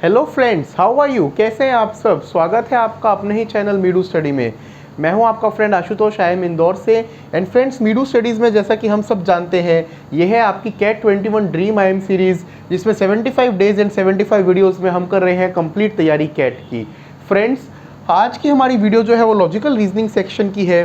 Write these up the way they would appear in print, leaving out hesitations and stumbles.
Hello friends, how are you? कैसे हैं आप सब? स्वागत है आपका अपने ही चैनल मीडू स्टडी में। मैं हूं आपका friend Ashutosh, I am Indore से। एंड फ्रेंड्स, मीडू स्टडीज़ में जैसा कि हम सब जानते हैं, ये है आपकी कैट 21 ड्रीम IIM सीरीज़, जिसमें 75 डेज एंड 75 वीडियोज़ में हम कर रहे हैं कंप्लीट तैयारी कैट की। फ्रेंड्स, आज की हमारी वीडियो जो है वो लॉजिकल रीजनिंग सेक्शन की है।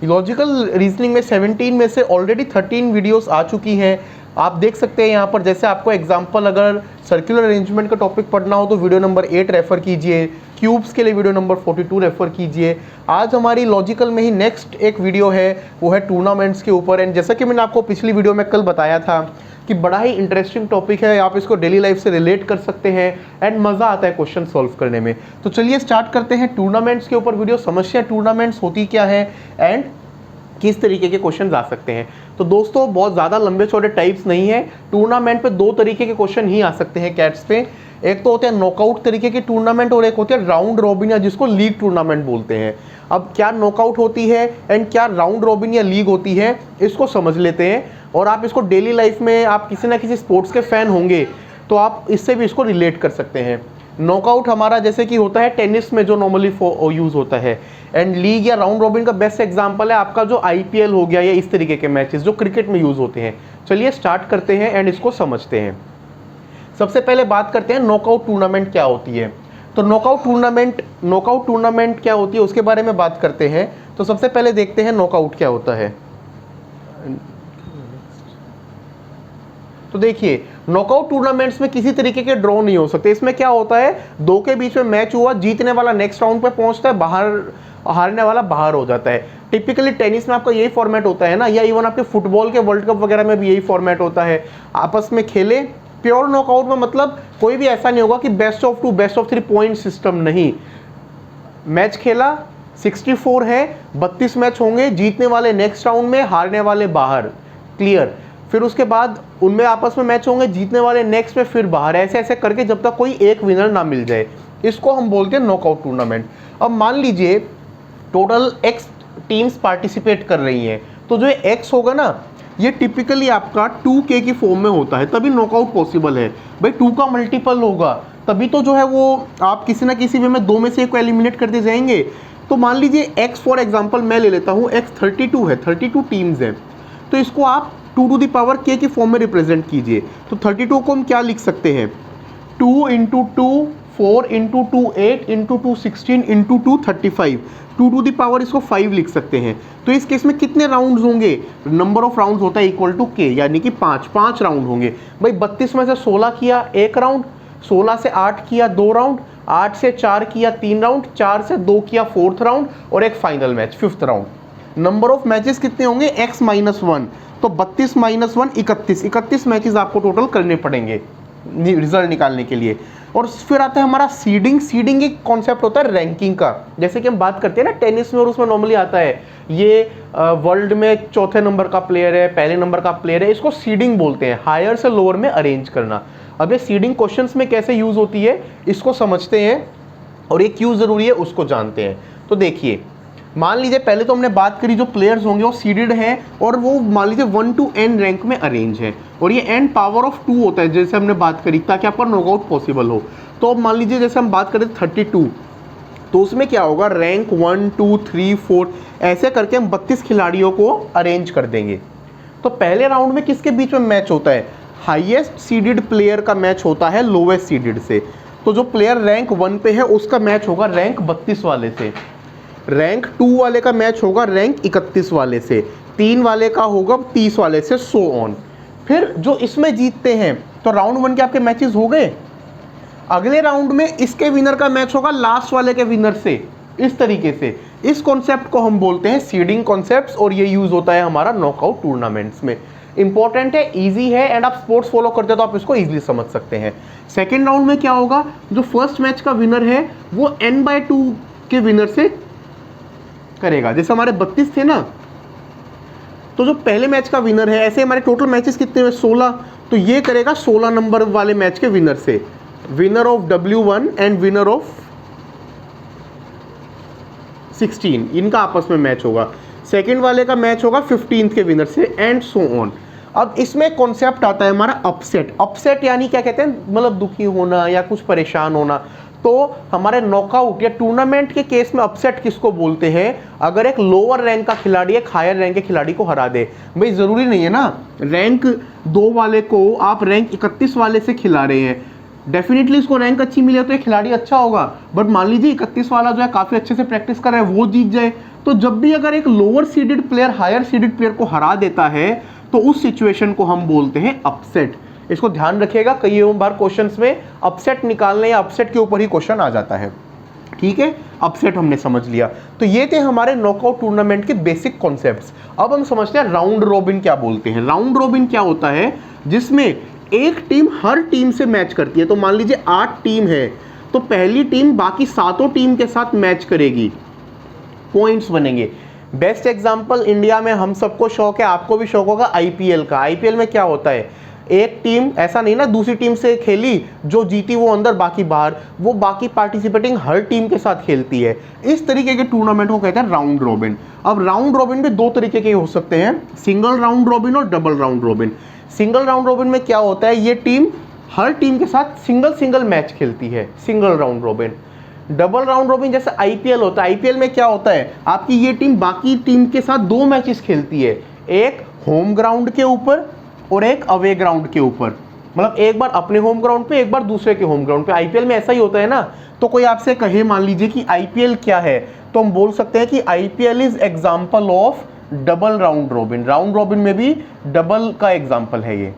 लॉजिकल रीजनिंग में 17 में से ऑलरेडी 13 वीडियोस आ चुकी हैं। आप देख सकते हैं यहाँ पर, जैसे आपको एग्जांपल अगर सर्कुलर अरेंजमेंट का टॉपिक पढ़ना हो तो वीडियो नंबर 8 रेफर कीजिए, क्यूब्स के लिए वीडियो नंबर 42 रेफर कीजिए। आज हमारी लॉजिकल में ही नेक्स्ट एक वीडियो है, वो है टूर्नामेंट्स के ऊपर। एंड जैसा कि मैंने आपको पिछली वीडियो में कल बताया था कि बड़ा ही इंटरेस्टिंग टॉपिक है, आप इसको डेली लाइफ से रिलेट कर सकते हैं एंड मज़ा आता है क्वेश्चन सॉल्व करने में। तो चलिए स्टार्ट करते हैं टूर्नामेंट्स के ऊपर वीडियो। समस्या टूर्नामेंट्स होती क्या है एंड किस तरीके के क्वेश्चन आ सकते हैं। तो दोस्तों, बहुत ज़्यादा लंबे छोटे टाइप्स नहीं है। टूर्नामेंट पे दो तरीके के क्वेश्चन ही आ सकते हैं कैट्स पे। एक तो होते हैं नॉकआउट तरीके के टूर्नामेंट और एक होते हैं राउंड रॉबिन या जिसको लीग टूर्नामेंट बोलते हैं। अब क्या नॉकआउट होती है एंड क्या राउंड रॉबिन या लीग होती है, इसको समझ लेते हैं। और आप इसको डेली लाइफ में, आप किसी ना किसी स्पोर्ट्स के फैन होंगे तो आप इससे भी इसको रिलेट कर सकते हैं। नॉकआउट हमारा जैसे कि होता है टेनिस में जो नॉर्मली यूज़ होता है, एंड लीग या राउंड रॉबिन का बेस्ट एग्जांपल है आपका जो IPL हो गया या इस तरीके के मैचेस जो क्रिकेट में यूज़ होते हैं। चलिए स्टार्ट करते हैं एंड इसको समझते हैं। सबसे पहले बात करते हैं नॉकआउट टूर्नामेंट क्या होती है। तो नॉकआउट टूर्नामेंट क्या होती है उसके बारे में बात करते हैं। तो सबसे पहले देखते हैं नॉकआउट क्या होता है। तो देखिए, नॉकआउट टूर्नामेंट्स में किसी तरीके के ड्रॉ नहीं हो सकते। इसमें क्या होता है, दो के बीच में मैच हुआ, जीतने वाला नेक्स्ट राउंड पे पहुंचता है, हारने वाला बाहर हो जाता है। टिपिकली टेनिस में आपका यही फॉर्मेट होता है ना, या इवन आपके फुटबॉल के वर्ल्ड कप वगैरह में भी यही फॉर्मेट होता है। आपस में खेले। प्योर नॉकआउट में मतलब कोई भी ऐसा नहीं होगा कि best of 2 best of 3 point system नहीं। मैच खेला, 64 है, 32 मैच होंगे, जीतने वाले नेक्स्ट राउंड में, हारने वाले बाहर। क्लियर। फिर उसके बाद उनमें आपस में मैच होंगे, जीतने वाले नेक्स्ट में, फिर बाहर, ऐसे ऐसे करके जब तक कोई एक विनर ना मिल जाए। इसको हम बोलते हैं नॉकआउट टूर्नामेंट। अब मान लीजिए टोटल X टीम्स पार्टिसिपेट कर रही हैं, तो जो X होगा ना, ये टिपिकली आपका 2K की फॉर्म में होता है, तभी नॉकआउट पॉसिबल है। भाई 2 का मल्टीपल होगा तभी तो जो है वो आप किसी ना किसी वे में 2 में से एक को एलिमिनेट करते जाएंगे। तो मान लीजिए X फॉर एग्जाम्पल मैं ले लेता हूँ, X 32 है, 32 टीम्स हैं, तो इसको आप 2 टू द पावर K की फॉर्म में रिप्रेजेंट कीजिए। तो 32 को हम क्या लिख सकते हैं, 2 × 2 4 × 2 8 × 2 16 × 2 35, 2 टू द पावर इसको 5 लिख सकते हैं। तो इस केस में कितने राउंड्स होंगे, नंबर ऑफ राउंड्स होता है इक्वल टू K, यानी कि 5 राउंड होंगे। भाई 32 में से 16 किया 1 राउंड, 16 से 8 किया 2 राउंड, 8 से 4 किया 3 राउंड, 4 से 2 किया 4th राउंड, और एक final match 5th round. Number of matches कितने होंगे, X - 1, तो 32 - 1 31 मैचेस आपको टोटल करने पड़ेंगे रिजल्ट निकालने के लिए। और फिर आता है हमारा सीडिंग एक कॉन्सेप्ट होता है रैंकिंग का। जैसे कि हम बात करते हैं ना टेनिस में, और उसमें नॉर्मली आता है ये वर्ल्ड में चौथे नंबर का प्लेयर है, पहले नंबर का प्लेयर है, इसको सीडिंग बोलते हैं, हायर से लोअर में अरेंज करना। अब ये सीडिंग क्वेश्चंस में कैसे यूज होती है इसको समझते हैं, और ये क्यों जरूरी है उसको जानते हैं। तो देखिए, मान लीजिए पहले तो हमने बात करी जो प्लेयर्स होंगे वो सीडेड हैं, और वो मान लीजिए 1 to N रैंक में अरेंज है, और ये N पावर ऑफ 2 होता है जैसे हमने बात करी, ताकि आपका नॉकआउट पॉसिबल हो। तो अब मान लीजिए जैसे हम बात करें 32, तो उसमें क्या होगा, रैंक 1 2 3 4 ऐसे करके हम 32 खिलाड़ियों को अरेंज कर देंगे। तो पहले राउंड में किसके बीच में मैच होता है, हाईएस्ट सीडेड प्लेयर का मैच होता है लोवेस्ट सीडेड से। तो जो प्लेयर रैंक 1 पे है उसका मैच होगा रैंक 32 वाले से, रैंक 2 वाले का मैच होगा रैंक 31 वाले से, 3 वाले का होगा 30 वाले से, सो ऑन। फिर जो इसमें जीतते हैं, तो राउंड 1 के आपके मैचेस हो गए। अगले राउंड में इसके विनर का मैच होगा लास्ट वाले के विनर से। इस तरीके से इस कॉन्सेप्ट को हम बोलते हैं सीडिंग कॉन्सेप्ट्स, और ये यूज होता है हमारा नॉकआउट टूर्नामेंट्स में। इंपॉर्टेंट है, इजी है, एंड आप स्पोर्ट्स फॉलो करते हो तो आप इसको इजीली समझ सकते हैं। सेकेंड राउंड में क्या होगा, जो फर्स्ट मैच का विनर है वो N/2 के विनर से करेगा। जैसे हमारे 32 थे ना, तो जो पहले मैच का विनर है, ऐसे हमारे टोटल मैचेस कितने हुए 16, तो ये करेगा 16 नंबर वाले मैच के विनर से, winner of W1 and winner of 16, इनका आपस में मैच होगा। सेकंड वाले का मैच होगा 15th के विनर से, एंड सो ऑन। अब इसमें कॉन्सेप्ट आता है हमारा अपसेट। अपसेट यानी क्या कहते हैं, मतलब दुखी होना या कुछ परेशान होना। तो हमारे नॉकआउट या टूर्नामेंट के केस में अपसेट किसको बोलते हैं, अगर एक लोअर रैंक का खिलाड़ी एक हायर रैंक के खिलाड़ी को हरा दे। भाई जरूरी नहीं है ना रैंक 2 वाले को आप रैंक 31 वाले से खिला रहे हैं, डेफिनेटली उसको रैंक अच्छी मिले तो ये खिलाड़ी अच्छा होगा, बट मान लीजिए 31 वाला जो है काफी अच्छे से प्रैक्टिस कर रहा है वो जीत जाए, तो जब भी अगर एक lower seeded player higher seeded player को हरा देता है तो उस सिचुएशन को हम बोलते हैं अपसेट। इसको ध्यान रखिएगा, कई बार क्वेश्चंस में अपसेट निकालने या अपसेट के ऊपर ही क्वेश्चन आ जाता है। ठीक है, अपसेट हमने समझ लिया। तो ये थे हमारे नॉकआउट टूर्नामेंट के बेसिक कॉन्सेप्ट्स। अब हम समझते हैं राउंड रॉबिन क्या बोलते हैं। राउंड रॉबिन क्या होता है, जिसमें एक टीम हर टीम से मैच करती है। तो मान लीजिए 8 टीम है, तो पहली टीम बाकी 7 टीम के साथ मैच करेगी, पॉइंट्स बनेंगे। बेस्ट एग्जांपल इंडिया में हम सबको शौक है, आपको भी शौक होगा आईपीएल का। आईपीएल में क्या होता है, एक टीम ऐसा नहीं ना दूसरी टीम से खेली, जो जीती वो अंदर बाकी बाहर, वो बाकी पार्टिसिपेटिंग हर टीम के साथ खेलती है। इस तरीके के टूर्नामेंट को कहते हैं राउंड रॉबिन। अब राउंड रॉबिन भी 2 तरीके के हो सकते हैं, सिंगल राउंड रॉबिन और double round robin. Single round robin में क्या होता है, ये टीम हर टीम के साथ सिंगल मैच खेलती है, single round robin. Double round robin जैसे आईपीएल होता है, आईपीएल में क्या होता है, आपकी ये टीम बाकी टीम के साथ 2 मैचेस खेलती है, एक होम ग्राउंड के ऊपर और एक अवे ग्राउंड के ऊपर, मतलब एक बार अपने होम ग्राउंड पे एक बार दूसरे के होम ग्राउंड पे। आईपीएल में ऐसा ही होता है ना। तो कोई आपसे कहे मान लीजिए कि आईपीएल क्या है, तो हम बोल सकते हैं कि IPL is example of double round robin. Round robin में भी डबल का एग्जांपल है ये।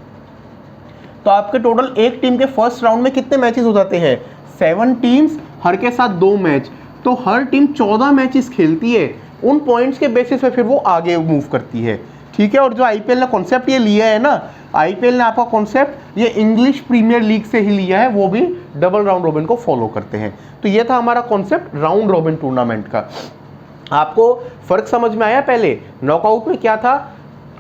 तो आपके टोटल एक टीम के फर्स्ट राउंड में कितने मैचेस हो जाते हैं, 7 टीम्स, हर के साथ 2 मैच, तो हर टीम 14 मैचेस खेलती है। उन पॉइंट्स के बेसिस पे फिर वो आगे मूव करती है। ठीक है, और जो आईपीएल ने कॉन्सेप्ट ये लिया है ना, आईपीएल ने आपका कॉन्सेप्ट ये इंग्लिश प्रीमियर लीग से ही लिया है, वो भी डबल राउंड रॉबिन को फॉलो करते हैं। तो ये था हमारा कॉन्सेप्ट राउंड रॉबिन टूर्नामेंट का। आपको फर्क समझ में आया? पहले नॉकआउट में क्या था,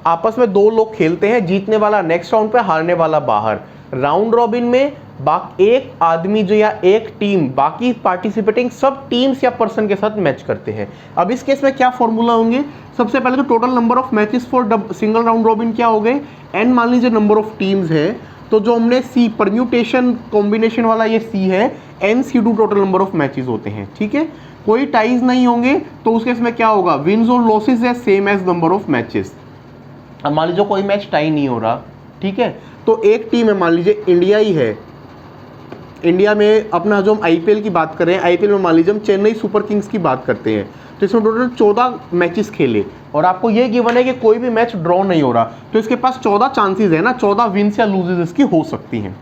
आपस में 2 लोग खेलते हैं, जीतने वाला नेक्स्ट राउंड पे, हारने वाला बाहर। राउंड रॉबिन में एक आदमी जो या एक टीम बाकी पार्टिसिपेटिंग सब टीम्स या पर्सन के साथ मैच करते हैं। अब इस केस में क्या फॉर्मूला होंगे, सबसे पहले तो total number of matches for single round robin क्या हो गए, n मान लीजिए नंबर ऑफ टीम्स है, तो जो हमने सी परम्यूटेशन कॉम्बिनेशन वाला ये सी है, n/2 total number of matches होते हैं। ठीक है, कोई टाइज नहीं होंगे, तो उस केस में क्या होगा, विन्स और लॉसेस है same as number of matches. अब मान लीजिए कोई मैच टाई नहीं हो रहा, ठीक है, तो एक टीम है, मान लीजिए इंडिया ही है, इंडिया में अपना जो हम आईपीएल की बात कर रहे हैं, आईपीएल में मान लीजिए हम चेन्नई सुपर किंग्स की बात करते हैं, तो इसमें टोटल 14 मैचेस खेले और आपको ये गिवन है कि कोई भी मैच ड्रॉ नहीं हो रहा, तो इसके पास 14 चांसेस है ना, 14 विन्स या लूजेस इसकी हो सकती हैं।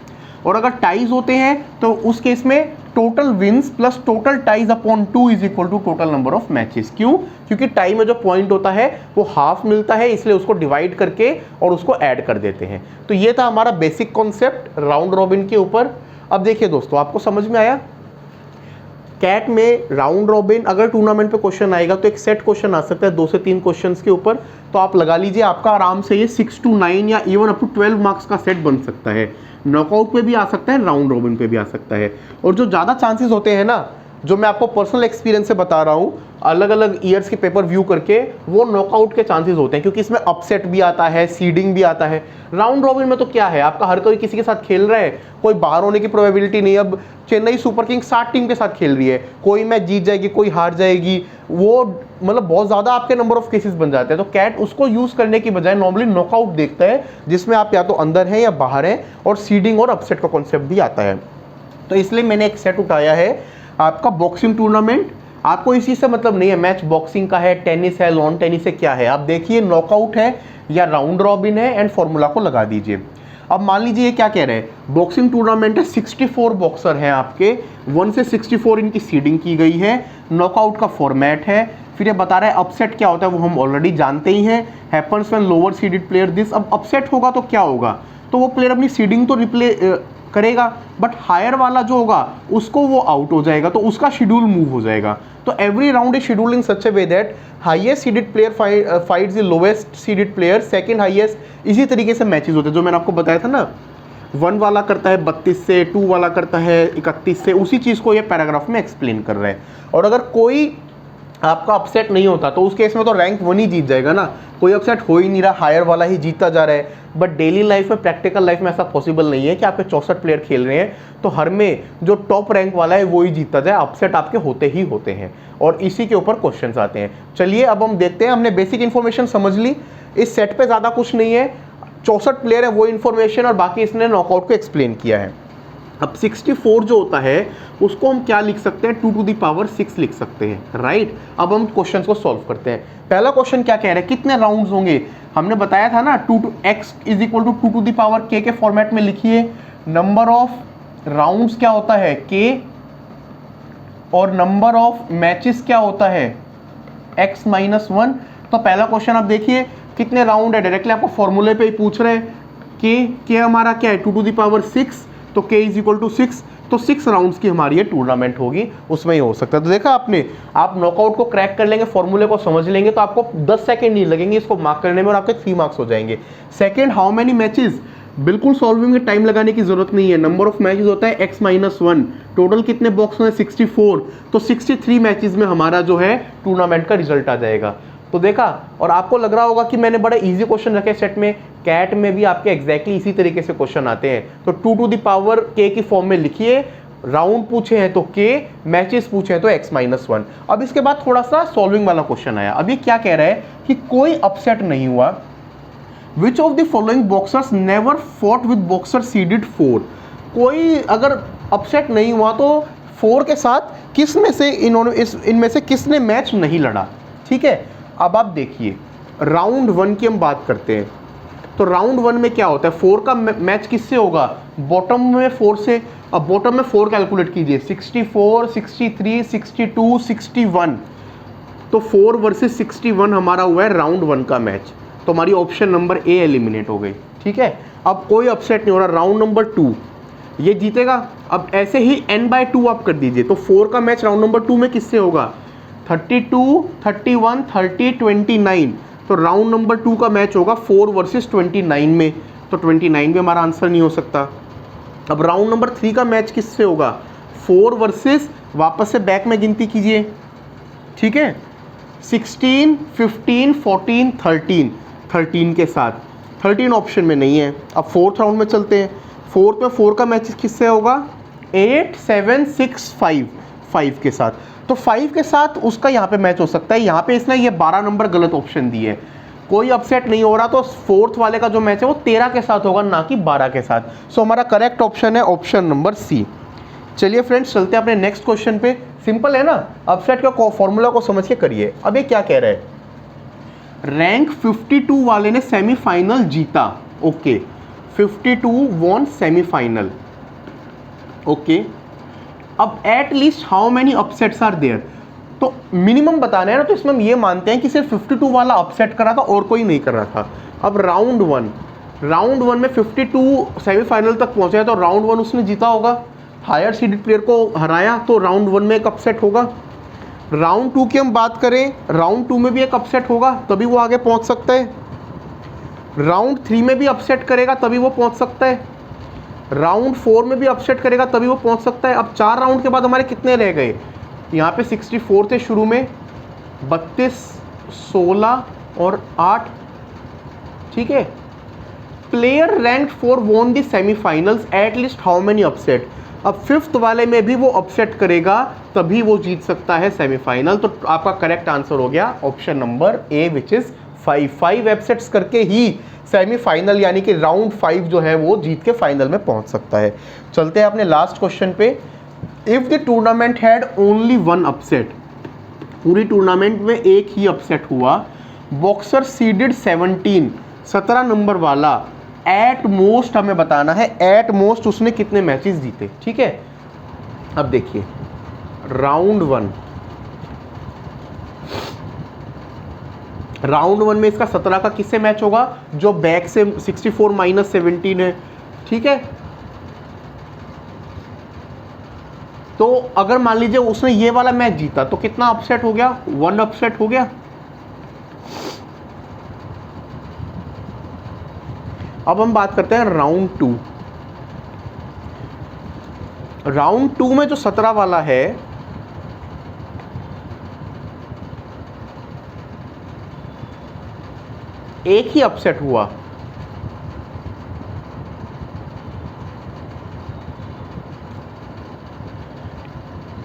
और अगर टाइज होते हैं तो उस केस में total wins plus total ties upon 2 is equal to total number of matches. क्यों? क्योंकि टाई में जो पॉइंट होता है वो हाफ मिलता है, इसलिए उसको डिवाइड करके और उसको ऐड कर देते हैं। तो ये था हमारा बेसिक कॉन्सेप्ट राउंड रॉबिन के ऊपर। अब देखिए दोस्तों, आपको समझ में आया? कैट में राउंड रॉबिन अगर टूर्नामेंट पे क्वेश्चन आएगा तो एक सेट क्वेश्चन आ सकता है 2 से 3 क्वेश्चंस के ऊपर, तो आप लगा लीजिए आपका आराम से ये 6 to 9 या इवन अप टू 12 मार्क्स का सेट बन सकता है। नॉकआउट पे भी आ सकता है, राउंड रॉबिन पे भी आ सकता है। और जो ज़्यादा चांसेस होते हैं ना, जो मैं आपको पर्सनल एक्सपीरियंस से बता रहा हूँ, अलग अलग ईयर्स के पेपर व्यू करके, वो नॉकआउट के चांसेस होते हैं, क्योंकि इसमें अपसेट भी आता है, सीडिंग भी आता है। राउंड रॉबिन में तो क्या है, आपका हर कोई किसी के साथ खेल रहा है, कोई बाहर होने की प्रोबेबिलिटी नहीं। अब चेन्नई सुपर किंग्स 7 टीम के साथ खेल रही है, कोई मैच जीत जाएगी, कोई हार जाएगी, वो मतलब बहुत ज़्यादा आपके नंबर ऑफ केसेस बन जाते हैं। तो कैट उसको यूज़ करने की बजाय नॉर्मली नॉकआउट देखता है, जिसमें आप या तो अंदर हैं या बाहर हैं, और सीडिंग और अपसेट का कॉन्सेप्ट भी आता है। तो इसलिए मैंने एक सेट उठाया है आपका बॉक्सिंग टूर्नामेंट। आपको इसी से मतलब नहीं है मैच बॉक्सिंग का है, टेनिस है, लॉन टेनिस है, क्या है, आप देखिए नॉकआउट है या राउंड रॉबिन है, एंड फॉर्मूला को लगा दीजिए। अब मान लीजिए ये क्या कह रहे हैं, बॉक्सिंग टूर्नामेंट है, 64 बॉक्सर हैं आपके, 1 से 64 इनकी सीडिंग की गई है, नॉकआउट का फॉर्मेट है। फिर ये बता रहा है अपसेट क्या होता है, वो हम ऑलरेडी जानते ही हैं, happens when lower seeded player this. अब अपसेट होगा तो क्या होगा, तो वो प्लेयर अपनी सीडिंग तो रिप्ले करेगा, बट हायर वाला जो होगा उसको वो आउट हो जाएगा, तो उसका शेड्यूल मूव हो जाएगा। तो every round is schedule in such A way that highest seeded player fights the lowest seeded player, second highest. इसी तरीके से मैचेस होते हैं, जो मैंने आपको बताया था ना, 1 वाला करता है 32 से, 2 वाला करता है 31 से, उसी चीज़ को ये पैराग्राफ में एक्सप्लेन कर रहे हैं। और अगर कोई आपका अपसेट नहीं होता तो उस केस में तो रैंक 1 ही जीत जाएगा ना, कोई अपसेट हो ही नहीं रहा, हायर वाला ही जीतता जा रहा है। बट डेली लाइफ में, प्रैक्टिकल लाइफ में ऐसा पॉसिबल नहीं है कि आपके 64 प्लेयर खेल रहे हैं तो हर में जो टॉप रैंक वाला है वो ही जीतता जाए, अपसेट आपके होते ही होते हैं और इसी के ऊपर क्वेश्चंस आते हैं। चलिए अब हम देखते हैं, हमने बेसिक इन्फॉर्मेशन समझ ली, इस सेट पे ज़्यादा कुछ नहीं है, 64 प्लेयर है वो इन्फॉर्मेशन और बाकी इसने नॉकआउट को एक्सप्लेन किया है। अब 64 जो होता है उसको हम क्या लिख सकते हैं, 2 टू दी पावर 6 लिख सकते हैं, राइट। अब हम क्वेश्चन को सॉल्व करते हैं। पहला क्वेश्चन क्या कह रहा है, कितने राउंड्स होंगे, हमने बताया था ना 2 to x is equal to 2 to the power k के फॉर्मेट में लिखिए। नंबर ऑफ राउंड्स क्या होता है k और नंबर ऑफ मैचेस क्या होता है x माइनस 1। तो पहला क्वेश्चन आप देखिए कितने राउंड है, डायरेक्टली आपको फॉर्मूले पे ही पूछ रहे हैं। k हमारा क्या है 2 टू दी पावर 6, तो k इज इक्वल टू 6, तो 6 राउंड्स की हमारी ये टूर्नामेंट होगी, उसमें ही हो सकता है। तो देखा आपने, आप नॉकआउट को क्रैक कर लेंगे, फॉर्मूले को समझ लेंगे तो आपको 10 सेकंड नहीं लगेंगे इसको मार्क करने में और आपके 3 मार्क्स हो जाएंगे। सेकंड, हाउ मेनी मैचेस, बिल्कुल सॉल्विंग में टाइम लगाने की जरूरत नहीं है। नंबर ऑफ मैचेस होता है x माइनस 1, टोटल कितने बॉक्स में 64, तो 63 मैचेस में हमारा जो है टूर्नामेंट का रिजल्ट आ जाएगा। तो देखा, और आपको लग रहा होगा कि मैंने बड़े इजी क्वेश्चन रखे सेट में, कैट में भी आपके एग्जैक्टली इसी तरीके से क्वेश्चन आते हैं। तो 2 टू द पावर k की फॉर्म में लिखिए, राउंड पूछे हैं तो k, मैचेस पूछे हैं तो x माइनस 1। अब इसके बाद थोड़ा सा सॉल्विंग वाला क्वेश्चन आया। अब ये क्या कह रहा है कि कोई अपसेट नहीं हुआ, which of the following boxers never fought with boxer seeded 4। कोई अगर अपसेट नहीं हुआ तो 4 के साथ किस में से इनमें से किसने मैच नहीं लड़ा, ठीक है। अब आप देखिए राउंड 1 की हम बात करते हैं, तो राउंड 1 में क्या होता है, 4 का मैच किससे होगा, बॉटम में 4 से। अब बॉटम में 4 कैलकुलेट कीजिए, 64, 63, 62, 61, तो 4 वर्सेस 61 हमारा हुआ है राउंड 1 का मैच, तो हमारी ऑप्शन नंबर ए एलिमिनेट हो गई, ठीक है। अब कोई अपसेट नहीं हो रहा, राउंड नंबर 2 ये जीतेगा। अब ऐसे ही n/2 आप कर दीजिए, तो 4 का मैच राउंड नंबर 2 में किससे होगा, 32, 31, 30, 29, तो राउंड नंबर 2 का मैच होगा 4 वर्सेस 29 में, तो 29 भी हमारा आंसर नहीं हो सकता। अब राउंड नंबर 3 का मैच किससे होगा, 4 वर्सेस, वापस से बैक में गिनती कीजिए, ठीक है, 16, 15, 14, 13 के साथ, 13 ऑप्शन में नहीं है। अब 4th राउंड में चलते हैं, 4th में 4 का मैच किससे होगा, 8, 7, 6, 5 के साथ, तो 5 के साथ उसका यहाँ पे मैच हो सकता है। यहाँ पे इसने ये 12 नंबर गलत ऑप्शन दी है, कोई अपसेट नहीं हो रहा, तो 4th वाले का जो मैच है वो 13 के साथ होगा, ना कि 12 के साथ। सो हमारा करेक्ट ऑप्शन है ऑप्शन नंबर सी। चलिए फ्रेंड्स चलते हैं अपने नेक्स्ट क्वेश्चन पे, सिंपल है ना, अपसेट का फॉर्मूला को समझ के करिए। अब ये क्या कह रहा है, रैंक 52 वाले ने सेमीफाइनल जीता, ओके, 52 वॉन सेमीफाइनल, ओके। अब at least how many upsets are there, तो मिनिमम बताना है ना, तो इसमें हम ये मानते हैं कि सिर्फ 52 वाला अपसेट कर रहा था और कोई नहीं कर रहा था। अब राउंड 1 में 52 सेमीफाइनल तक पहुंचा है, तो राउंड 1 उसने जीता होगा, हायर सीडेड प्लेयर को हराया, तो राउंड 1 में एक अपसेट होगा। राउंड 2 की हम बात करें, राउंड 2 में भी एक अपसेट होगा तभी वो आगे पहुंच सकता है। राउंड 3 में भी अपसेट करेगा तभी वो पहुंच सकता है। राउंड 4 में भी अपसेट करेगा तभी वो पहुंच सकता है। अब 4 राउंड के बाद हमारे कितने रह गए, यहाँ पे 64 थे शुरू में, 32, 16 और 8, ठीक है। Player rank 4 won the semifinals eight least how many upset, अब 5th वाले में भी वो अपसेट करेगा तभी वो जीत सकता है सेमीफाइनल, तो आपका करेक्ट आंसर हो गया option number A which is 5 upsets करके ही सेमीफाइनल यानी कि राउंड 5 जो है वो जीत के फाइनल में पहुंच सकता है। चलते हैं अपने लास्ट क्वेश्चन पे, if the tournament had only 1 upset, पूरी टूर्नामेंट में एक ही अपसेट हुआ, बॉक्सर सीडेड 17 नंबर वाला, एट मोस्ट हमें बताना है, एट मोस्ट उसने कितने मैचेस जीते, ठीक है। अब देखिए राउंड 1 में इसका 17 का किससे मैच होगा, जो बैक से 64 माइनस 17 है, ठीक है। तो अगर मान लीजिए उसने ये वाला मैच जीता तो कितना अपसेट हो गया, 1 अपसेट हो गया। अब हम बात करते हैं राउंड 2। राउंड 2 में जो 17 वाला है एक ही अपसेट हुआ,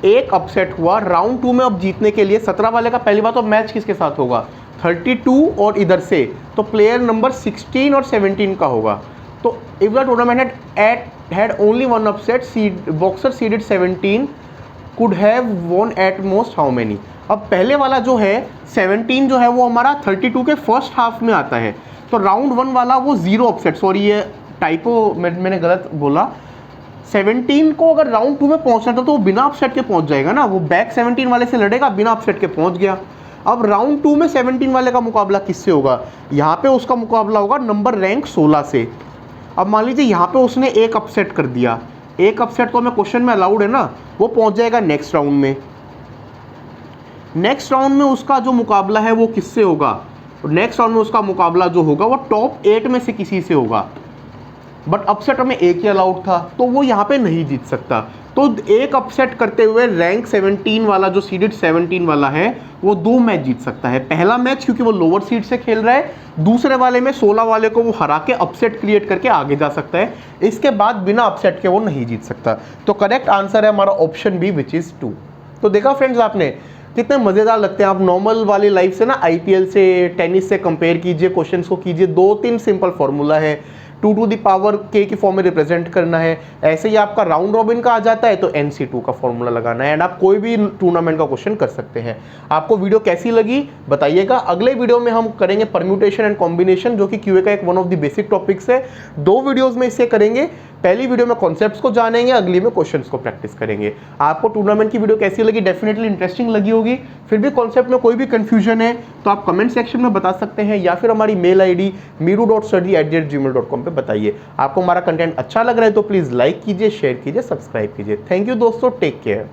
एक अपसेट हुआ राउंड 2 में। अब जीतने के लिए 17 वाले का पहली बात तो मैच किसके साथ होगा, 32 और इधर से तो प्लेयर नंबर 16 और 17 का होगा। तो if the tournament had only one upset, boxer seeded 17 could have won at most how many। अब पहले वाला जो है 17 जो है वो हमारा 32 के फर्स्ट हाफ में आता है, तो राउंड 1 वाला वो 0 अपसेट, सॉरी ये टाइपो मैंने गलत बोला। 17 को अगर राउंड 2 में पहुंचना था तो वो बिना अपसेट के पहुंच जाएगा ना, वो बैक 17 वाले से लड़ेगा, बिना अपसेट के पहुंच गया। अब राउंड 2 में 17 वाले का मुकाबला किससे होगा, यहाँ पे उसका मुकाबला होगा नंबर रैंक 16 से। अब मान लीजिए यहाँ पे उसने एक अपसेट कर दिया, एक अपसेट तो हमें क्वेश्चन में अलाउड है ना, वो पहुंच जाएगा नेक्स्ट राउंड में। नेक्स्ट राउंड में उसका जो मुकाबला है वो किससे होगा, नेक्स्ट राउंड में उसका मुकाबला जो होगा वो टॉप 8 में से किसी से होगा, बट अपसेट हमें एक ही अलाउड था तो वो यहाँ पे नहीं जीत सकता। तो एक अपसेट करते हुए रैंक 17 वाला जो सीडेड 17 वाला है वो 2 मैच जीत सकता है। पहला मैच क्योंकि वो लोअर सीड से खेल रहा है, दूसरे वाले में 16 वाले को वो हरा के अपसेट क्रिएट करके आगे जा सकता है, इसके बाद बिना अपसेट के वो नहीं जीत सकता। तो करेक्ट आंसर है हमारा ऑप्शन बी विच इज 2। तो देखा फ्रेंड्स आपने कितने मज़ेदार लगते हैं। आप नॉर्मल वाली लाइफ से ना आईपीएल से, टेनिस से कंपेयर कीजिए, क्वेश्चंस को कीजिए, 2-3 सिंपल फॉर्मूला है, 2 टू द पावर k की फॉर्म में रिप्रेजेंट करना है। ऐसे ही आपका राउंड रॉबिन का आ जाता है तो NC2 का फॉर्मूला लगाना है, एंड आप कोई भी टूर्नामेंट का क्वेश्चन कर सकते हैं। आपको वीडियो कैसी लगी बताइएगा। अगले वीडियो में हम करेंगे परम्यूटेशन एंड कॉम्बिनेशन, जो कि QA का एक one of the basic topics है। 2 वीडियोस में इसे करेंगे, पहली वीडियो में कॉन्सेप्ट्स को जानेंगे, अगली में क्वेश्चंस को प्रैक्टिस करेंगे। आपको टूर्नामेंट की वीडियो कैसी लगी, डेफिनेटली इंटरेस्टिंग लगी होगी। फिर भी कॉन्सेप्ट में कोई भी कंफ्यूजन है तो आप कमेंट सेक्शन में बता सकते हैं, या फिर हमारी मेल ID meeru.study@gmail.com पे बताइए। आपको हमारा कंटेंट अच्छा लग रहा है तो प्लीज़ लाइक कीजिए, शेयर कीजिए, सब्सक्राइब कीजिए। थैंक यू दोस्तों, टेक केयर।